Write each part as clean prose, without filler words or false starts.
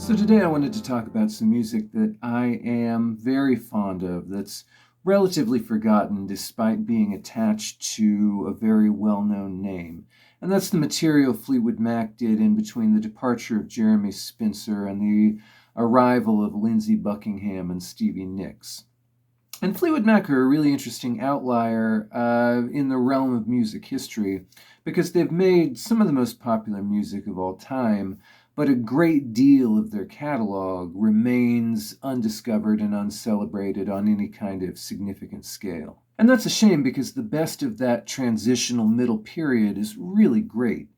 So today I wanted to talk about some music that I am very fond of that's relatively forgotten despite being attached to a very well-known name. And that's the material Fleetwood Mac did in between the departure of Jeremy Spencer and the arrival of Lindsey Buckingham and Stevie Nicks. And Fleetwood Mac are a really interesting outlier in the realm of music history because they've made some of the most popular music of all time, but a great deal of their catalog remains undiscovered and uncelebrated on any kind of significant scale. And that's a shame because the best of that transitional middle period is really great.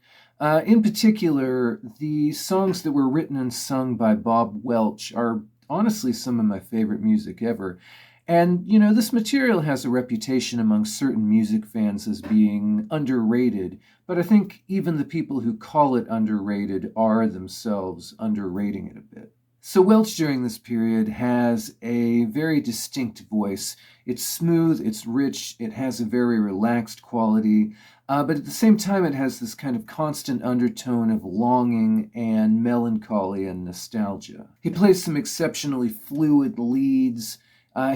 In particular, the songs that were written and sung by Bob Welch are honestly some of my favorite music ever. And, this material has a reputation among certain music fans as being underrated, but I think even the people who call it underrated are themselves underrating it a bit. So Welch during this period has a very distinct voice. It's smooth, it's rich, it has a very relaxed quality, but at the same time it has this kind of constant undertone of longing and melancholy and nostalgia. He plays some exceptionally fluid leads.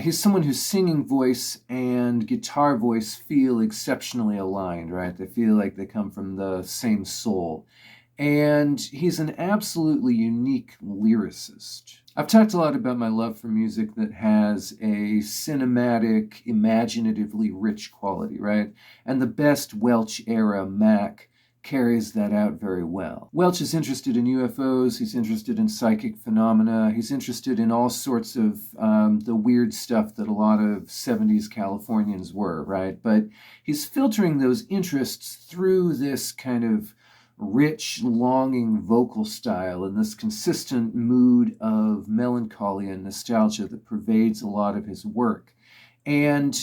He's someone whose singing voice and guitar voice feel exceptionally aligned, right? They feel like they come from the same soul. And he's an absolutely unique lyricist. I've talked a lot about my love for music that has a cinematic, imaginatively rich quality, right? And the best Welch era Mac carries that out very well. Welch is interested in UFOs, he's interested in psychic phenomena, he's interested in all sorts of the weird stuff that a lot of 70s Californians were, right? But he's filtering those interests through this kind of rich, longing vocal style and this consistent mood of melancholy and nostalgia that pervades a lot of his work. And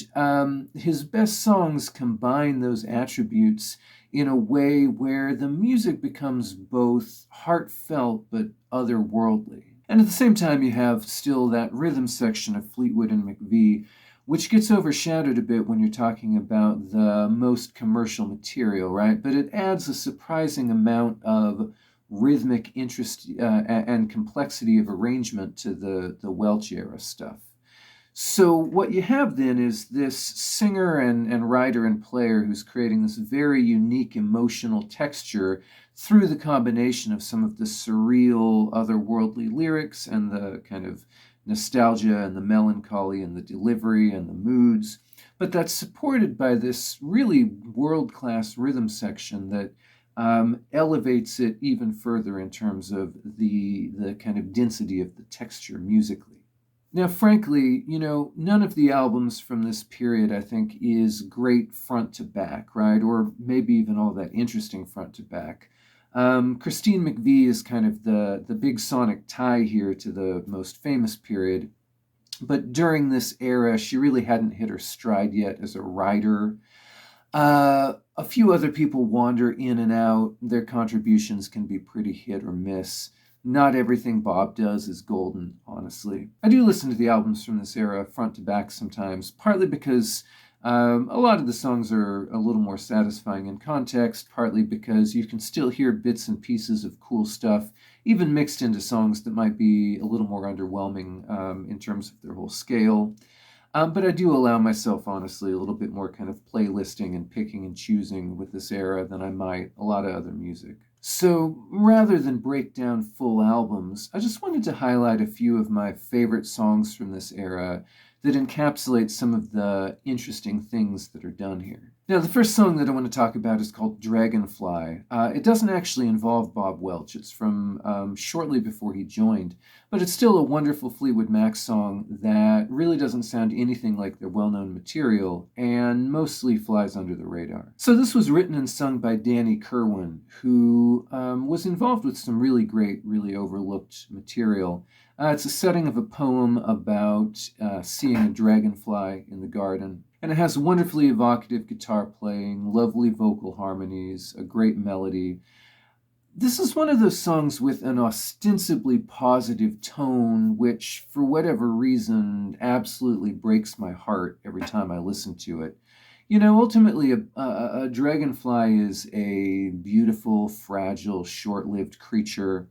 his best songs combine those attributes in a way where the music becomes both heartfelt but otherworldly. And at the same time, you have still that rhythm section of Fleetwood and McVie, which gets overshadowed a bit when you're talking about the most commercial material, right? But it adds a surprising amount of rhythmic interest and complexity of arrangement to the Welch era stuff. So what you have then is this singer and writer and player who's creating this very unique emotional texture through the combination of some of the surreal, otherworldly lyrics and the kind of nostalgia and the melancholy and the delivery and the moods. But that's supported by this really world-class rhythm section that elevates it even further in terms of the kind of density of the texture musically. Now, frankly, none of the albums from this period, I think, is great front to back, right? Or maybe even all that interesting front to back. Christine McVie is kind of the big sonic tie here to the most famous period. But during this era, she really hadn't hit her stride yet as a writer. A few other people wander in and out. Their contributions can be pretty hit or miss. Not everything Bob does is golden, honestly. I do listen to the albums from this era front to back sometimes, partly because a lot of the songs are a little more satisfying in context, partly because you can still hear bits and pieces of cool stuff, even mixed into songs that might be a little more underwhelming in terms of their whole scale. But I do allow myself, honestly, a little bit more kind of playlisting and picking and choosing with this era than I might a lot of other music. So rather than break down full albums, I just wanted to highlight a few of my favorite songs from this era that encapsulate some of the interesting things that are done here. Now, the first song that I want to talk about is called Dragonfly. It doesn't actually involve Bob Welch. It's from shortly before he joined, but it's still a wonderful Fleetwood Mac song that really doesn't sound anything like their well-known material and mostly flies under the radar. So this was written and sung by Danny Kerwin, who was involved with some really great, really overlooked material. It's a setting of a poem about seeing a dragonfly in the garden. And it has wonderfully evocative guitar playing, lovely vocal harmonies, a great melody. This is one of those songs with an ostensibly positive tone, which, for whatever reason, absolutely breaks my heart every time I listen to it. Ultimately, a dragonfly is a beautiful, fragile, short-lived creature.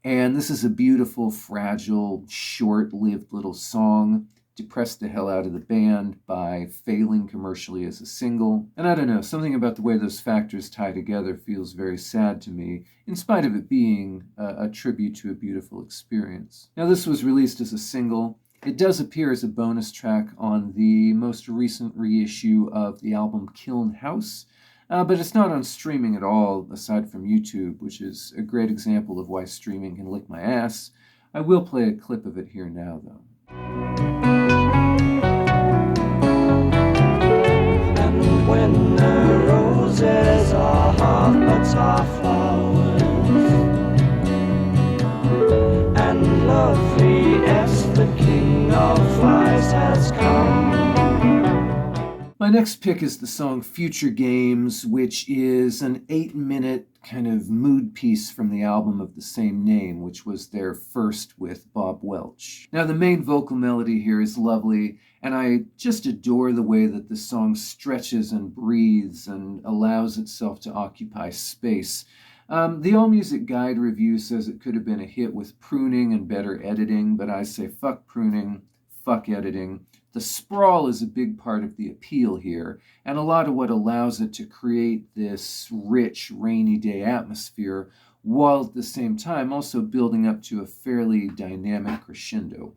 And this is a beautiful, fragile, short-lived little song, depressed the hell out of the band by failing commercially as a single. And I don't know, something about the way those factors tie together feels very sad to me, in spite of it being a tribute to a beautiful experience. Now, this was released as a single. It does appear as a bonus track on the most recent reissue of the album Kiln House, but it's not on streaming at all, aside from YouTube, which is a great example of why streaming can lick my ass. I will play a clip of it here now, though. And when the roses are half buds are flowers, and lovely as the king of flies has come. My next pick is the song Future Games, which is an 8-minute kind of mood piece from the album of the same name, which was their first with Bob Welch. Now, the main vocal melody here is lovely, and I just adore the way that the song stretches and breathes and allows itself to occupy space. The AllMusic Guide review says it could have been a hit with pruning and better editing, but I say fuck pruning, fuck editing. The sprawl is a big part of the appeal here, and a lot of what allows it to create this rich, rainy day atmosphere, while at the same time also building up to a fairly dynamic crescendo.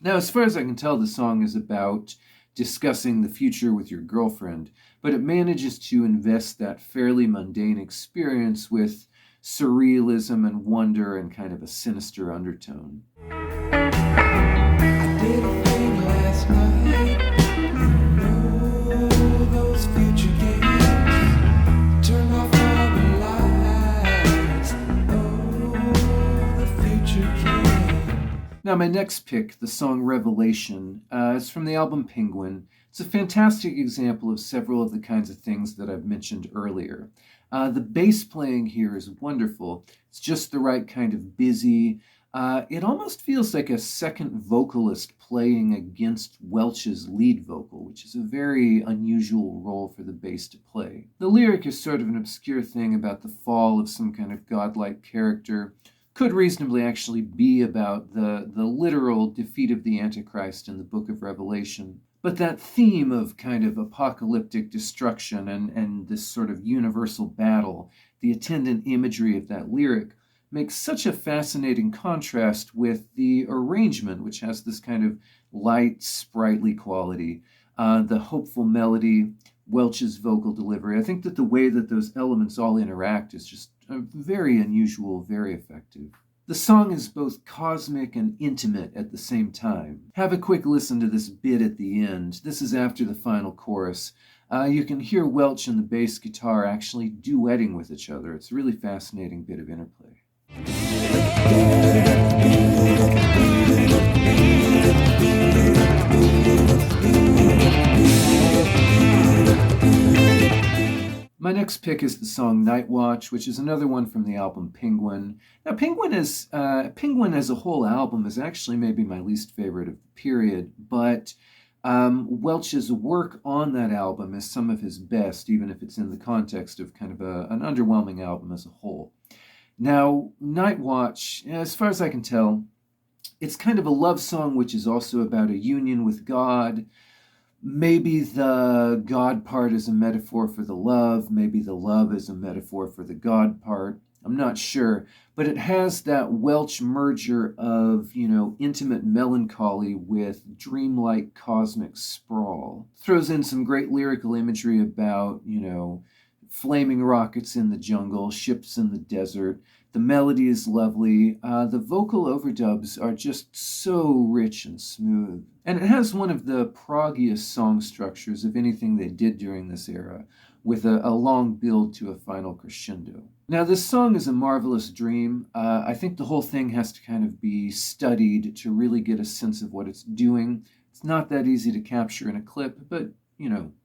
Now, as far as I can tell, the song is about discussing the future with your girlfriend, but it manages to invest that fairly mundane experience with surrealism and wonder and kind of a sinister undertone. I did a thing last night. Oh, those future games. Turn off all the lights. Oh, the future games. Now, my next pick, the song Revelation, is from the album Penguin. It's a fantastic example of several of the kinds of things that I've mentioned earlier. The bass playing here is wonderful. It's just the right kind of busy. It almost feels like a second vocalist playing against Welch's lead vocal, which is a very unusual role for the bass to play. The lyric is sort of an obscure thing about the fall of some kind of godlike character. Could reasonably actually be about the literal defeat of the Antichrist in the book of Revelation. But that theme of kind of apocalyptic destruction and this sort of universal battle, the attendant imagery of that lyric, makes such a fascinating contrast with the arrangement, which has this kind of light, sprightly quality, the hopeful melody, Welch's vocal delivery. I think that the way that those elements all interact is just very unusual, very effective. The song is both cosmic and intimate at the same time. Have a quick listen to this bit at the end. This is after the final chorus. You can hear Welch and the bass guitar actually duetting with each other. It's a really fascinating bit of interplay. My next pick is the song Night Watch, which is another one from the album Penguin. Now, Penguin as a whole album is actually maybe my least favorite of the period, but Welch's work on that album is some of his best, even if it's in the context of kind of an underwhelming album as a whole. Now, Night Watch, as far as I can tell, it's kind of a love song which is also about a union with God. Maybe the God part is a metaphor for the love. Maybe the love is a metaphor for the God part. I'm not sure. But it has that Welch merger of, intimate melancholy with dreamlike cosmic sprawl. Throws in some great lyrical imagery about, flaming rockets in the jungle, ships in the desert. The melody is lovely. The vocal overdubs are just so rich and smooth. And it has one of the proggiest song structures of anything they did during this era, with a long build to a final crescendo. Now, this song is a marvelous dream. I think the whole thing has to kind of be studied to really get a sense of what it's doing. It's not that easy to capture in a clip, but,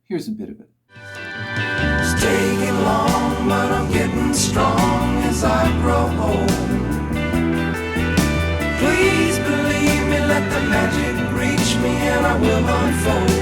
here's a bit of it. It's taking long, but I'm getting strong as I grow old. Please believe me, let the magic reach me and I will unfold.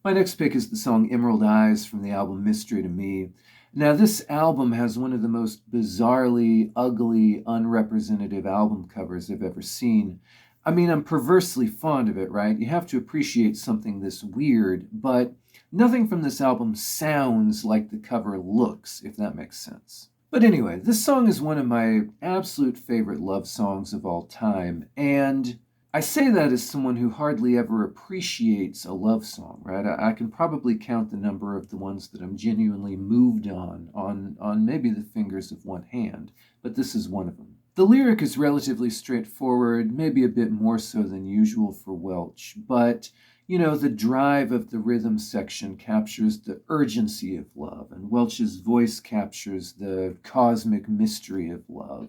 My next pick is the song Emerald Eyes from the album Mystery to Me. Now, this album has one of the most bizarrely ugly, unrepresentative album covers I've ever seen. I mean, I'm perversely fond of it, right? You have to appreciate something this weird, but nothing from this album sounds like the cover looks, if that makes sense. But anyway, this song is one of my absolute favorite love songs of all time, and I say that as someone who hardly ever appreciates a love song, right? I can probably count the number of the ones that I'm genuinely moved on maybe the fingers of one hand, but this is one of them. The lyric is relatively straightforward, maybe a bit more so than usual for Welch, but the drive of the rhythm section captures the urgency of love, and Welch's voice captures the cosmic mystery of love,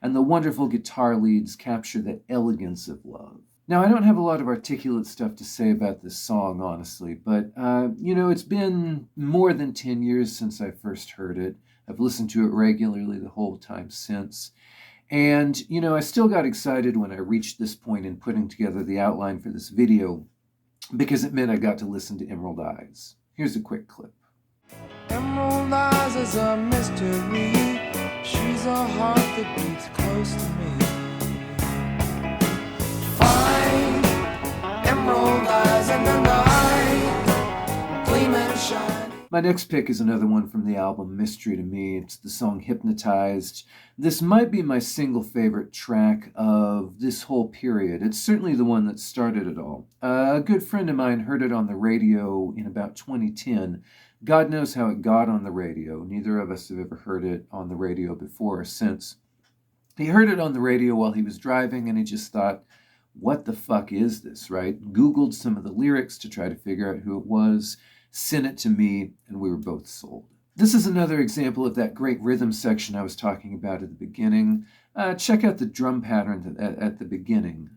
and the wonderful guitar leads capture the elegance of love. Now, I don't have a lot of articulate stuff to say about this song, honestly, but, it's been more than 10 years since I first heard it. I've listened to it regularly the whole time since. And, I still got excited when I reached this point in putting together the outline for this video, because it meant I got to listen to Emerald Eyes. Here's a quick clip. Emerald Eyes is a mystery. She's a heart that beats close to me. Find emerald eyes in the night, gleam and shine. My next pick is another one from the album Mystery to Me. It's the song Hypnotized. This might be my single favorite track of this whole period. It's certainly the one that started it all. A good friend of mine heard it on the radio in about 2010. God knows how it got on the radio. Neither of us have ever heard it on the radio before or since. He heard it on the radio while he was driving, and he just thought, what the fuck is this, right? Googled some of the lyrics to try to figure out who it was, sent it to me, and we were both sold. This is another example of that great rhythm section I was talking about at the beginning. Check out the drum pattern at the beginning.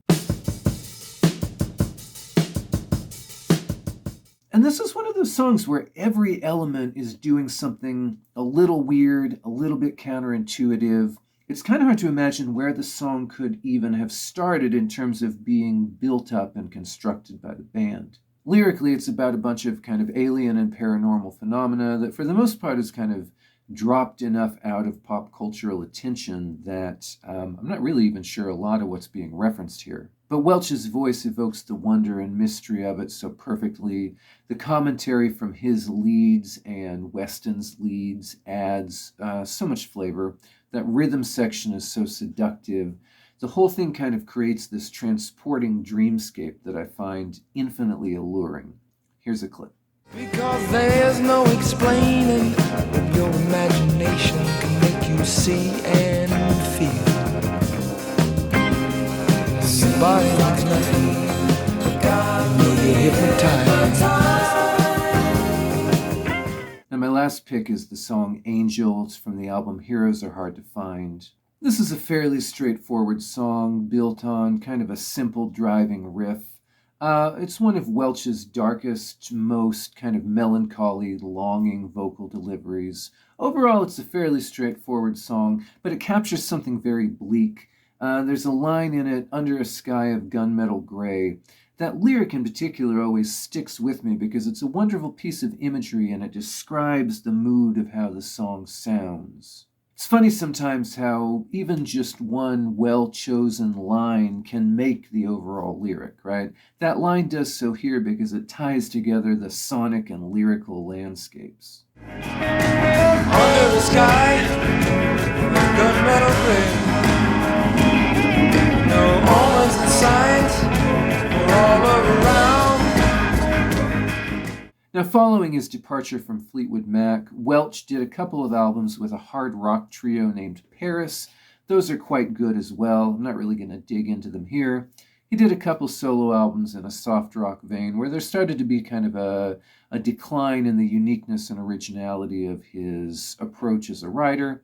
And this is one of those songs where every element is doing something a little weird, a little bit counterintuitive. It's kind of hard to imagine where the song could even have started in terms of being built up and constructed by the band. Lyrically, it's about a bunch of kind of alien and paranormal phenomena that for the most part is kind of dropped enough out of pop cultural attention that I'm not really even sure a lot of what's being referenced here. But Welch's voice evokes the wonder and mystery of it so perfectly. The commentary from his leads and Weston's leads adds so much flavor. That rhythm section is so seductive. The whole thing kind of creates this transporting dreamscape that I find infinitely alluring. Here's a clip. Because there's no explaining, your imagination can make you see and feel. Your body likes nothing, you'll get hypnotized. And my last pick is the song Angels from the album Heroes Are Hard to Find. This is a fairly straightforward song built on kind of a simple driving riff. It's one of Welch's darkest, most kind of melancholy, longing vocal deliveries. Overall, it's a fairly straightforward song, but it captures something very bleak. There's a line in it, under a sky of gunmetal gray. That lyric in particular always sticks with me because it's a wonderful piece of imagery and it describes the mood of how the song sounds. It's funny sometimes how even just one well-chosen line can make the overall lyric, right? That line does so here because it ties together the sonic and lyrical landscapes. Under the sky, gunmetal gray. No omens and signs, we're all around. Now, following his departure from Fleetwood Mac, Welch did a couple of albums with a hard rock trio named Paris. Those are quite good as well. I'm not really going to dig into them here. He did a couple solo albums in a soft rock vein where there started to be kind of a decline in the uniqueness and originality of his approach as a writer.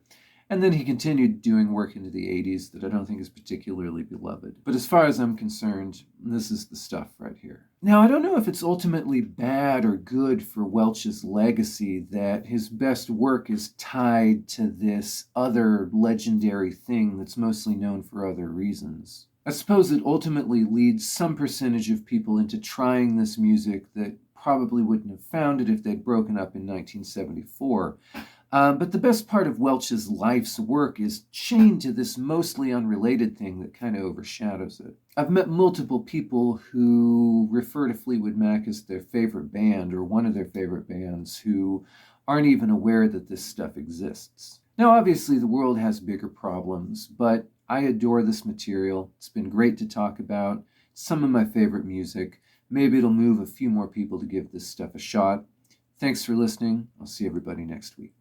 And then he continued doing work into the 80s that I don't think is particularly beloved. But as far as I'm concerned, this is the stuff right here. Now, I don't know if it's ultimately bad or good for Welch's legacy that his best work is tied to this other legendary thing that's mostly known for other reasons. I suppose it ultimately leads some percentage of people into trying this music that probably wouldn't have found it if they'd broken up in 1974. But the best part of Welch's life's work is chained to this mostly unrelated thing that kind of overshadows it. I've met multiple people who refer to Fleetwood Mac as their favorite band or one of their favorite bands who aren't even aware that this stuff exists. Now, obviously, the world has bigger problems, but I adore this material. It's been great to talk about. Some of my favorite music. Maybe it'll move a few more people to give this stuff a shot. Thanks for listening. I'll see everybody next week.